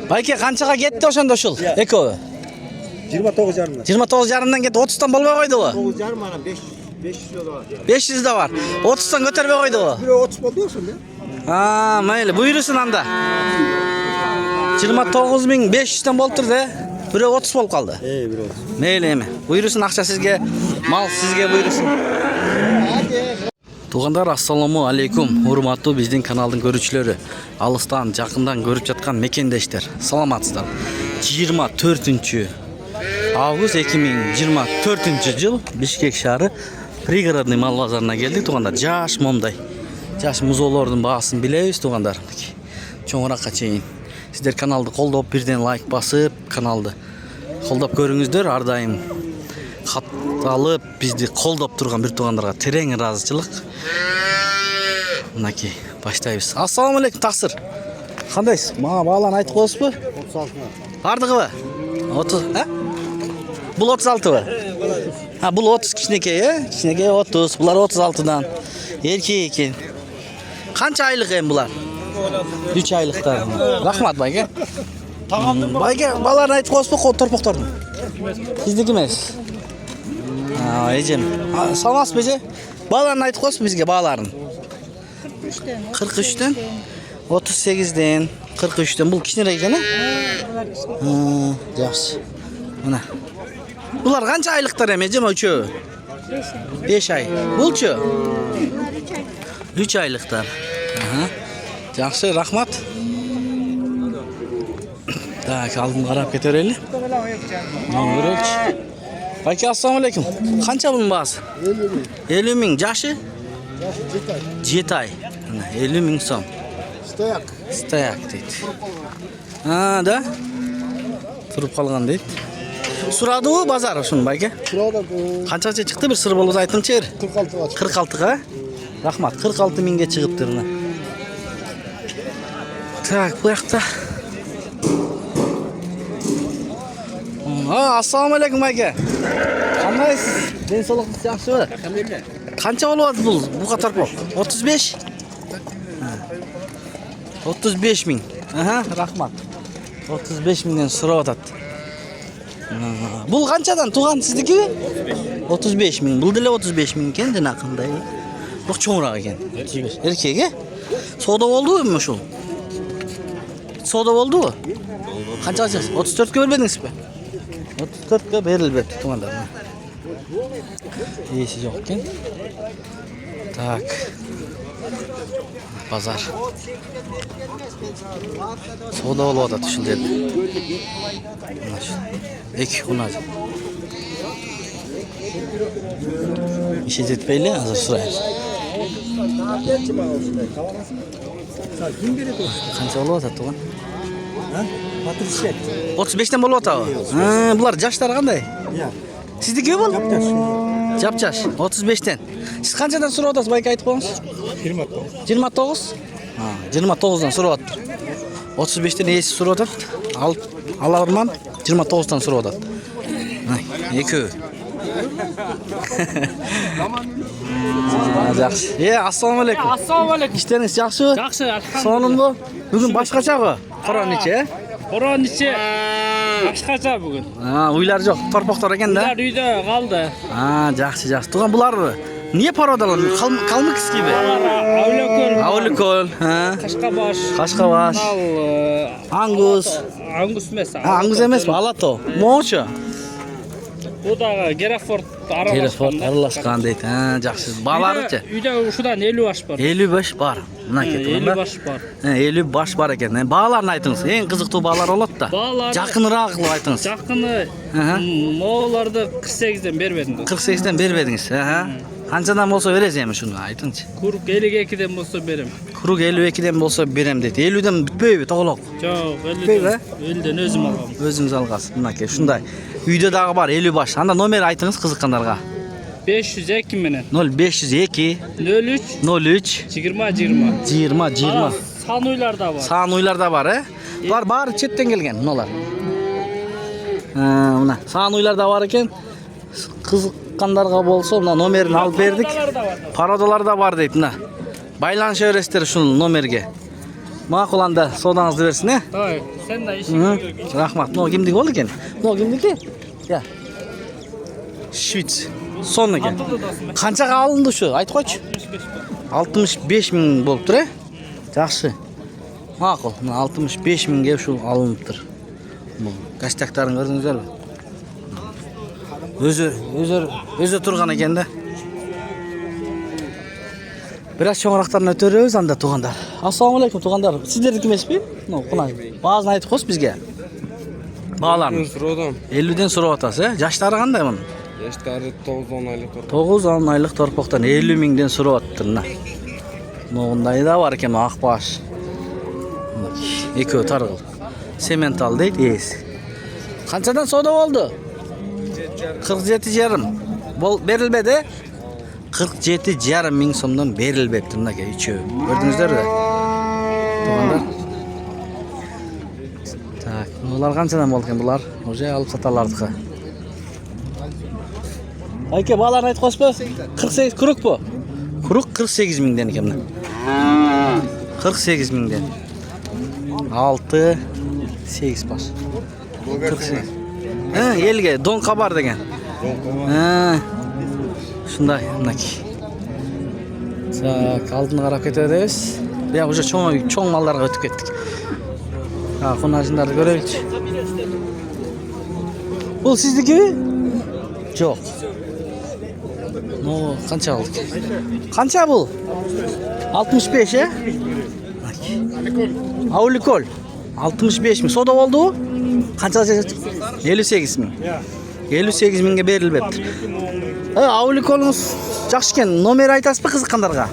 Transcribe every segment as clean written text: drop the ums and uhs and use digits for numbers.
Байке қаншаға кетті ошондо ушул? Экөө. 29 жарымдан. 29 жарымдан кетти. 30тан болбой койдубу? 9 жарым ана 500 да бар. 500 да бар. 30тан көтөрбөй койдубу? Бирөө 30 болду ошондо. Мейли, буйрусун анда. 29500тан болуптур да. Бирөө 30 болуп калды. Бирөө. Мейли эми. Буйрусун акча сизге, мал сизге буйрусун. Тугандар, ассаламу алейкум. Урматтуу биздин каналдын көрүүчүлөрү, алыстан, жакындан көрүп жаткан мекендештер. Саламатсыздар. 24 август 2024 жыл Бишкек шаары пригородный мал базарына келдик. Тугандар, жаш момдай. Жаш музоолордун баасын билебиз, тугандар. Чоңуракка чейин. Сиздер каналды колдоп, бирден лайк басып, каналды колдоп көрүңүздөр. Ар дайым кат алып, бизди колдоп турган бир тугандарга терең ыраазычылык. Мынакей, баштайбыз. Ассаламу алейкум, таксыр. Кандайсыз? Мага бааларын айтып коесузбу? 36. Бардыгыбы? 30, Бул 36бы? Бул 30 кичинекей, кичинекей 30. Булар 36дан. Эркек экен. Канча айлык эми булар? 3 айлыктар. Рахмат байке. Байке, бааларын айтып коесузбу, торпоктордун? Сиздики эмес. Эжем. Саламатсызбы эже? Бааларын айтып коесузбу бизге, бааларын? 43төн 38ден 43төн. Бул кичинерээк экен, жакшы. Мына. Булар канча айлыктар эми, эжем, үчөө? 5 ай. Булчу? 3 айлыктар. Жакшы, рахмат. Так, алдын карап кете берели. Көрөлчү. Байке, ассаламу алейкум. Канча bunun baası? 50 ming. Жашы? 7 ай. 50 ming сом. Стояк дейт. Да? Туруп калган дейт. Сурадыбы базар ушун байке? Сурады. Канчача чыкты, бир сыр болуп айтыңчы. 46. 46га? Рахмат. 46 миңге чыгыптыр мына. Так, bu yakta. Assalamu alaikum байке. Кандайсыз? Ден соолугуңуз жакшыбы? Канча болуп атат бул торпок? 35? 35 миң. Рахмат. 35 миңден сурап атат. Бул канчадан туган сиздикиби? 35 миң. Бул деле 35 миң экен, жанакындай. Бул чоңураак экен. 35. Эркек, Соода болдубу эми ушул? Соода болдубу? Канчага чыгасыз? 34кө бербедиңизби? 34кө берилбепти, тугандар. Ээси жок экен. Так. Базар. Соода болуп атат ушул жерде. Эки кунаж. Иши жетпейли, азыр сурайбыз. Канча болуп атат туган? 35тен болуп атабы? Булар жаштары кандай? Сиздики бул? Жапжаш. 35тен. Сиз канчадан сурап атасыз, байке айтып коюңуз? 29. 29дан сурап атат. 35тен ээси сурап атат. Аларман 29тан сурап атат. Экөө. Жакшы. Ассаламу алейкум. Ассаламу алейкум. Иштериңиз жакшыбы? Жакшы, алхамдулилла. Сонунбу? Бүгүн башкачабы? Корон ичи, Корон ичи башкача бүгүн. Уйлар жок, торпоктор экен да? Булар үйдө калды. Жакшы. Туган булар эмне породалар? Калмыкскийби? Аулыкөл, Кашкабаш. Ангус. Ангус эмес. Ангус эмеспи? Алато. Моочу? Бу дагы Герефорд аралашкан дейт. Жакшы. Бааларычы? Үйдө ушудан 50 баш бар. 55 бар. Мынакей. 50 баш бар. 50 баш бар экен. Бааларын айтыңыз. Эң кызыктуу баалар болот да. Жакыныраак кылып айтыңыз. Жакыны моолорду 48ден бербедим. 48ден бербедиңиз. Канчадан болсо бересиз эми шуну айтыңызчы. Курук 52ден болсо берем. Курук 52ден болсо берем дейт. 50ден бүтпөйбү тоголок? Жок, 50ден өзүм алгам. Өзүңүз алгасыз. Мынакей ушундай. Үйдө дагы бар 50 баш. Анда номер айтыңыз кызыккандарга. 502 менен 0502 03 03 20 20. Сан уйлар да бар. Сан уйлар да бар, Булар баары четтен келген, мыналар. Мына сан уйлар да бар экен. Кызыккандарга болсо мына номерин алып бердик. Пародалар да бар дейт, мына. Байланыша бересиздер ушул номерге. Ma'qul anda sodаңызды берсин, he? Давай, sen de işin. Rahmat. No kimdiki bo'ldi ekan? No kimdiki? Ya. Şvits. Son ekan. Qanchaga alındı shu? Aytib qo'ychi. 65 ming bo'lib tur, he? Yaxshi. Ma'qul. 65 mingga shu alınıptır. Bu gastaklarni ko'rdingizlarmi? O'zi turgan ekanda. Biraz çoğunluklarını ötürüyoruz anda tuğandar. Assalamu alaikum tuğandar. Sizler kim espi? No, kuna. Bazı ayet koş bizge. Bağlar. 50'den sonra atası. Yaşları qanday bunun? Yaşları 9-10 aylık. 9-10 aylık torpaqtan 50 mingden sonra attın. Noğunday da var ekan Akbaş. Eki targıl. Semental deydi es. Qanchadan soda oldu? 47,5. Berilmedi. 47,5 ming so'mdan berilibdi aka üçü. Gördünüzler-mi? Tuğandar. Tak, bular qanchadan bo'lgan bular? O'sha olib satalardi. Aka, balarni aytib qo'ysiz-ku? 48 kuruk bu. Kuruk 48 mingdan ekan buni. 48 mingdan. 6 8 baş. 48. Ha, elga don qabar degan. Ha. Shunday, bunaki. Tak, aldın qarab ketadiz. Ya o'sha cho'ng mallarga o'tib ketdik. Ha, xonajinlarni ko'raylik. Bu siznikimi? Yo'q. No, qancha oldik? Qancha bu? 65, he? Avlikol. 65 mi? Soda oldu o? Qancha? 58 ming. 58 mingga berilibdi. Ha, avlikolunuz yaxshi ekan. Nomer aytasizmi qiziqqanlarga?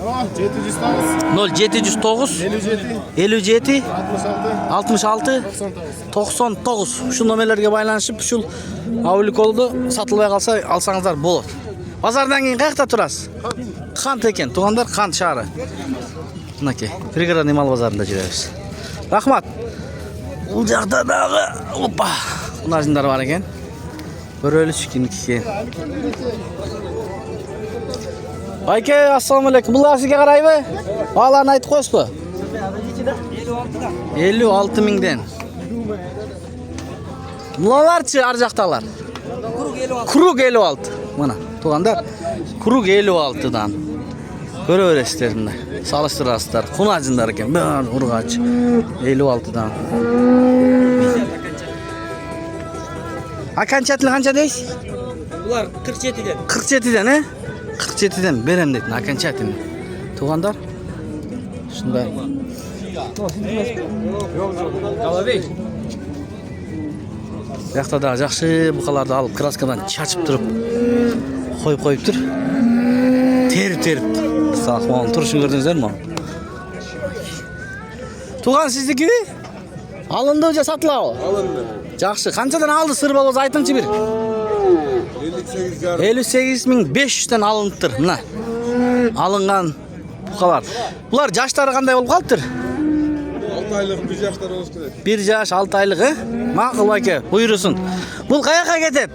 0709 57 66 99. Şu nomerlarga baylanışıp şu avlikoldu satılmay qalsa alsаңыздар болады. Bazardan keyin qayerda turasiz? Qant ekan, tuğandar Qant shahri. Bunaki, Prigorодный mal bozorida жүрөбүz. Rahmat. Bu жақта дағы, опа, құнажындар бар екен. Көрөлүш киники. Байке, ассаламу алейкум. Бұлар сізге қарайбы? Бағаларын айтып қойсызбы? 56 миңден. Бұларчы ар жақталар? Круг 56. Мына, туғандар. Круг 56-дан. Көрө бересіздер мына. Салыштырасыздар. Құнажындар екен. Бәрі ұрғач. 56-дан. Окончательно қанша дейсіз? Bunlar 47'den. 47'den, he? 47'den berem dedin окончательно. Туғандар. Şunday. Galavey. Жақта да жақсы бұқаларды алып краскадан чачып тұрып қойып тұр. Теріп. Сақ оған тұрышын көрдіңіздер ме? Туған сіздікі бе? Алынды өже сатылау? Alındı. Жақсы. Қаншадан алды сыр балоз айтыңшы бір? 58.500'den alınып тұр. Мына. Алынған бұқалар. Бұлар жаштары қандай болып қалыптыр? 6 aylık bir yaşları olsun. 1 yaş 6 aylık, he? Maqul aka, buyursun. Бұл қаяққа кетеді?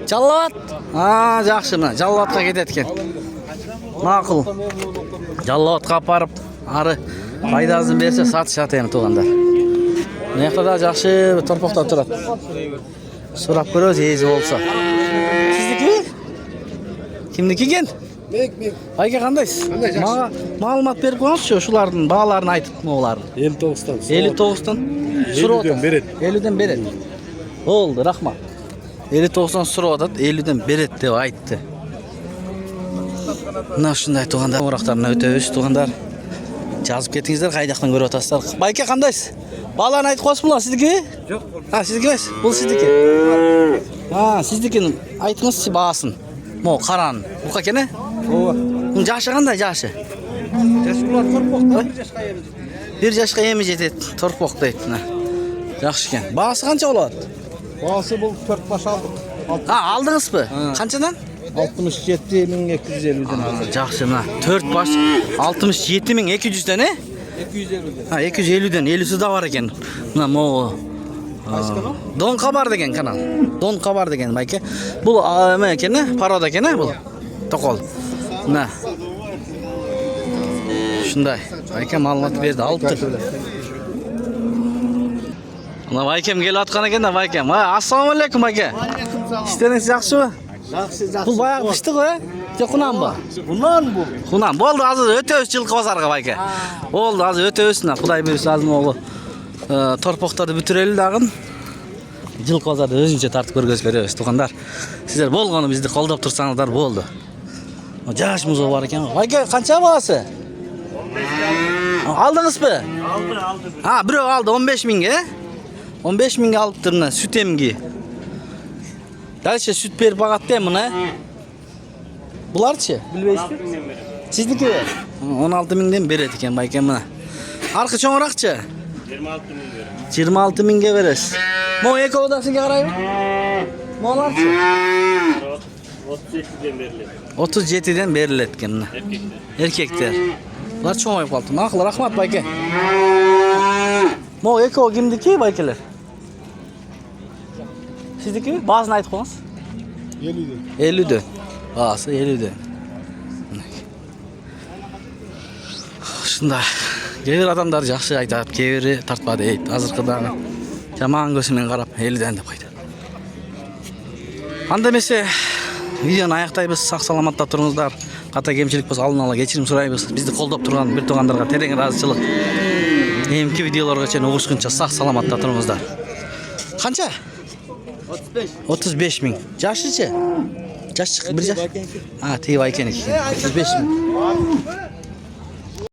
Жаллабат? А, жақсы мына, Жаллабатқа кетеді екен. Мақұл. Жаллабатқа апарып, ары пайдасын берсе сатышат енді туғандар. Мына жақта да жақсы торпақтар тұрады. Сұрап көрөз, езі болса. Сіздікі ме? Кімдікі екен? Айка қандайсыз? Маға малымат беріп қойыңызшы, шулардың бағаларын айтып олардың. 59'dan. 59'dan. 50'den berеді. 50'den berеді. Oldu, rahmat. 59'dan sura atады, 50'den berеді деп айтты. Мына шындай туғандар, орақтарына өтөбүз туғандар. Жазып кетіңіздер, қайдақтан көріп атасыздар. Байке қандайсыз? Бағаларын айтып қойсыз бұла, сіздікі? Жоқ. Ha, сіздікі емес, бұл сіздікі. Ha, сіздікін айтыңыз бағасын. Мо, қаран. Бұқа кені? Ова. Бұның жашы қандай жашы? Жасулар торпақта 1 yaşқа еміз. 1 yaşқа емі жетеді, торпақ дейді. Жақшы екен. Бағасы қанша болады? Бағасы бұл 4 baş алдық. Алдыңыз бі? Қаншадан? 67.250'den aldık. Жақсы мына 4 баш 67.200'ден, he? 250'den. Ha, 250'den 50'si de var eкен. Мына мо Don Kabar деген kanal. Don Kabar деген байке. Бұл ме екен, парода екен, бұл. Тоқол. Мына. Şunday. Baykem malumat verdi, alıptır. Ana Baykem gelip atkan eken de Baykem. Assalamu alaikum Bayke. İşleriniz yaxşı mı? Bu bayağı pişti o. Kunan mı? Bundan bu. Kunan. Boldu azı öte öz жылқы bazarga Bayke. Oldu azı öte özsün. Kuday buyursa azın oğlu. Torpaqtарды бүтүрелі дағын. Жылқы bazarda özünce tartıp көргөз беребиz. Туғандар. Sizler bolğonu bizdi қолдап тұрсаңыздар болды. Жаш музо бар екен. Байке, қанша бағасы? 15 алдыңыз бі? Aldı. Ha, біреу aldı 15 minге. 15 minге алып тұрына süt emgi. Дальше süt беріп бағат дейм мұна. Бұларчы? Білбейсіз? Сіздікі бе? 16 minген береді екен байке мұна. Арқы çoğırақчы? 26 minге бересіз. Mo eko odasınca қарайым? Mo'larчы? 37'den beriledi eкен мына. Erkekler. Bular çoğmayıp kaldı. Maqlı, rahmat Bayke. Mo eko kimdiki Baykeler? Sizdiki mi? Bazını aytып qo'yыңыз. 50'den. Bazı 50'den. Şunda. Kebir adamlar жақсы айтат, kebiri tartpa deydi. Azırkıдағы жаман көзімен қарап 50'den деп айтады. Анда эмесе видеоны аяқтайбыз. Сақ саламатта тұрыңыздар. Қата кемшілік болса алдын ала кешірім сұрайбыз. Бізді қолдап тұрған бір туғандарға терең разычылық. Емки видеоларға чейин угушкунча сақ саламатта тұрыңыздар. Қанша? 35 миң. Жашычы? Жаш бір жаш? Тиіп Байкеники. 35 миң.